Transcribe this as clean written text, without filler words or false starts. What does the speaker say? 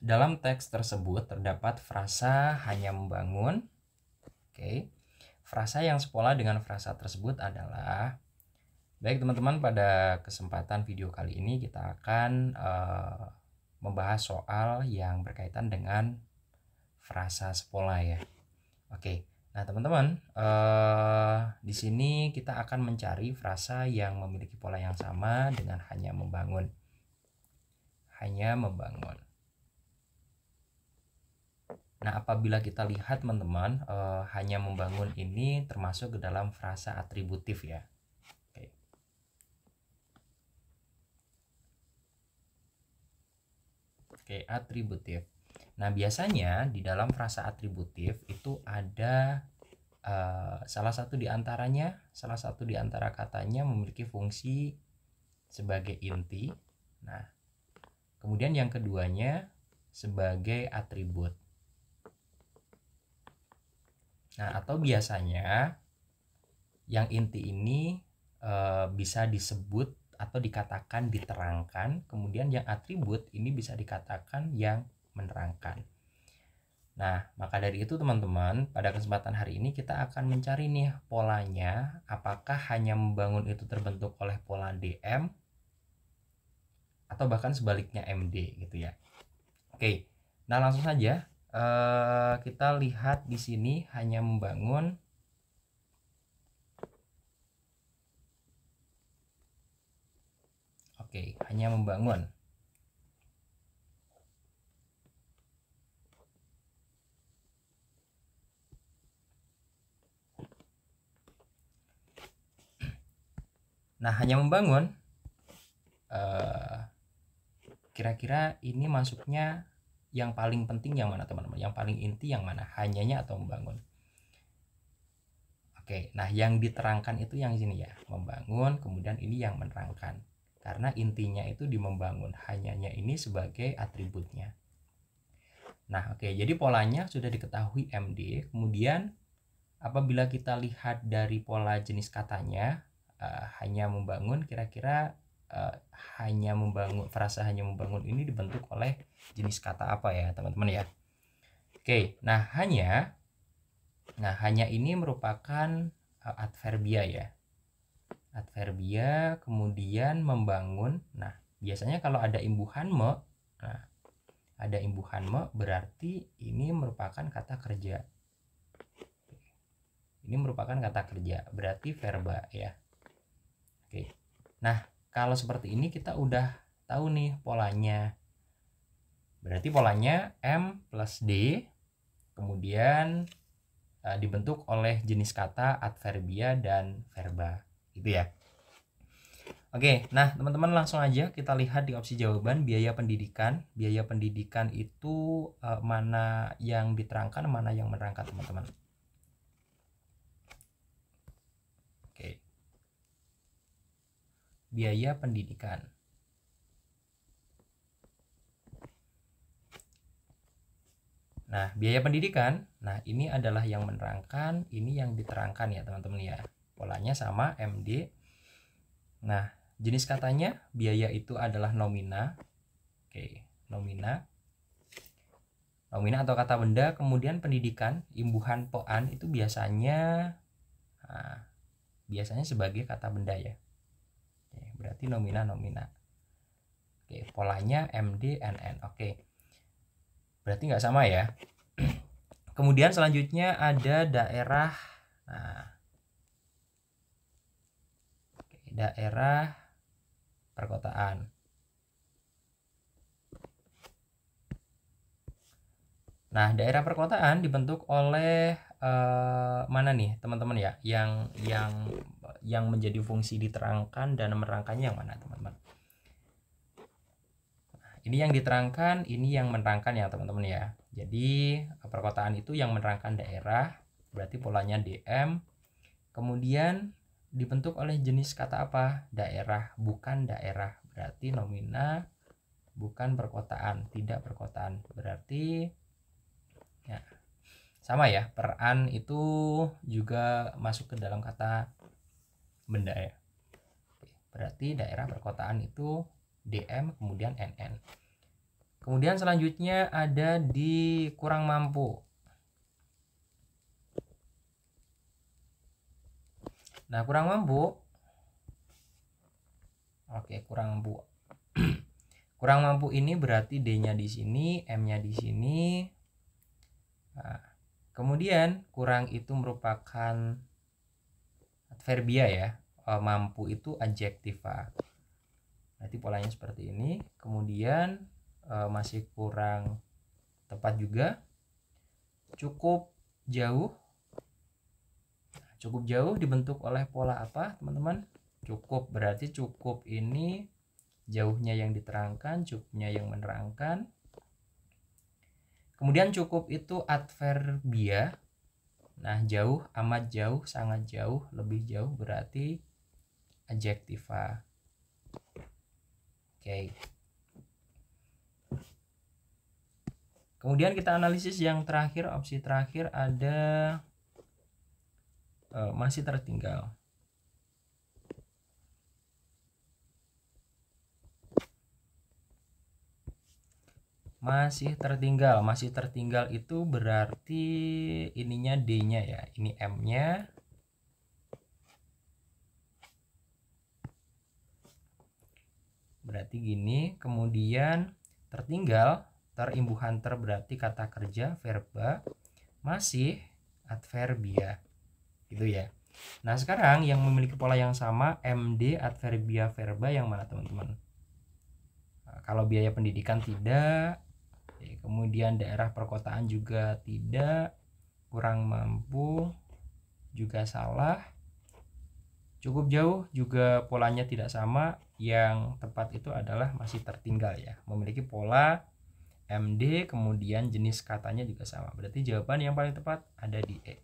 dalam teks tersebut terdapat frasa hanya membangun. Oke. Frasa yang sepola dengan frasa tersebut adalah, baik teman-teman, pada kesempatan video kali ini kita akan membahas soal yang berkaitan dengan frasa sepola ya. Oke. Nah, teman-teman, di sini kita akan mencari frasa yang memiliki pola yang sama dengan hanya membangun. Hanya membangun. Nah, apabila kita lihat teman-teman, hanya membangun ini termasuk ke dalam frasa atributif ya. Oke. Oke, atributif. Nah, biasanya di dalam frasa atributif itu ada salah satu di antara katanya memiliki fungsi sebagai inti. Nah, kemudian yang keduanya sebagai atribut. Nah, atau biasanya yang inti ini bisa disebut atau dikatakan diterangkan, kemudian yang atribut ini bisa dikatakan yang menerangkan. Nah, maka dari itu teman-teman, pada kesempatan hari ini kita akan mencari nih polanya, apakah hanya membangun itu terbentuk oleh pola DM atau bahkan sebaliknya MD gitu ya. Oke. Nah, langsung saja kita lihat di sini hanya membangun. Oke, hanya membangun. Nah, hanya membangun, kira-kira ini masuknya yang paling penting yang mana teman-teman? Yang paling inti yang mana? Hanyanya atau membangun? Oke, nah yang diterangkan itu yang sini ya, membangun, kemudian ini yang menerangkan. Karena intinya itu di membangun, hanyanya ini sebagai atributnya. Nah, oke, jadi polanya sudah diketahui MD. Kemudian apabila kita lihat dari pola jenis katanya, hanya membangun, kira-kira hanya membangun, frasa hanya membangun ini dibentuk oleh jenis kata apa ya teman-teman ya. Oke, nah hanya ini merupakan adverbia ya. Adverbia, kemudian membangun. Nah, biasanya kalau ada imbuhan me, nah ada imbuhan me berarti ini merupakan kata kerja. Ini merupakan kata kerja, berarti verba ya. Oke. Nah, kalau seperti ini kita udah tahu nih polanya. Berarti polanya M plus D, kemudian dibentuk oleh jenis kata adverbia dan verba. Gitu ya. Oke, nah teman-teman langsung aja kita lihat di opsi jawaban biaya pendidikan. Biaya pendidikan itu mana yang diterangkan, mana yang menerangkan teman-teman. Oke. Biaya pendidikan. Nah, biaya pendidikan, nah ini adalah yang menerangkan, ini yang diterangkan ya teman-teman ya. Polanya sama, MD. Nah, jenis katanya biaya itu adalah nomina. Oke, nomina. Nomina atau kata benda, kemudian pendidikan, imbuhan poan itu biasanya sebagai kata benda ya. Oke, berarti nomina. Oke, polanya MD, NN. Oke. Berarti nggak sama ya. Kemudian selanjutnya ada daerah. Nah, daerah perkotaan. Nah, daerah perkotaan dibentuk oleh mana nih teman-teman ya? Yang menjadi fungsi diterangkan dan menerangkannya yang mana teman-teman? Ini yang diterangkan, ini yang menerangkan ya teman-teman ya. Jadi perkotaan itu yang menerangkan daerah, berarti polanya DM. Kemudian dibentuk oleh jenis kata apa? Daerah, bukan daerah, berarti nomina, bukan perkotaan, tidak perkotaan, berarti ya sama ya. Peran itu juga masuk ke dalam kata benda ya. Berarti daerah perkotaan itu DM kemudian NN. Kemudian selanjutnya ada di kurang mampu. Nah, kurang mampu. Oke, kurang mampu. Kurang mampu ini berarti D-nya di sini, M-nya di sini. Nah, kemudian kurang itu merupakan adverbia ya. Mampu itu adjektiva. Nanti polanya seperti ini. Kemudian masih kurang tepat juga. Cukup jauh. Cukup jauh dibentuk oleh pola apa, teman-teman? Cukup berarti cukup ini jauhnya yang diterangkan, cukupnya yang menerangkan. Kemudian cukup itu adverbia. Nah, jauh, amat jauh, sangat jauh, lebih jauh berarti adjektiva. Oke. Kemudian kita analisis yang terakhir, opsi terakhir ada masih tertinggal. Masih tertinggal itu berarti ininya D-nya ya, ini M-nya. Berarti gini, kemudian tertinggal, terimbuhan ter berarti kata kerja, verba, masih adverbia. Gitu ya. Nah, sekarang yang memiliki pola yang sama, MD adverbia verba yang mana, teman-teman? Nah, kalau biaya pendidikan tidak, kemudian daerah perkotaan juga tidak, kurang mampu juga salah, cukup jauh juga polanya tidak sama. Yang tepat itu adalah masih tertinggal ya, memiliki pola MD, kemudian jenis katanya juga sama. Berarti jawaban yang paling tepat ada di E.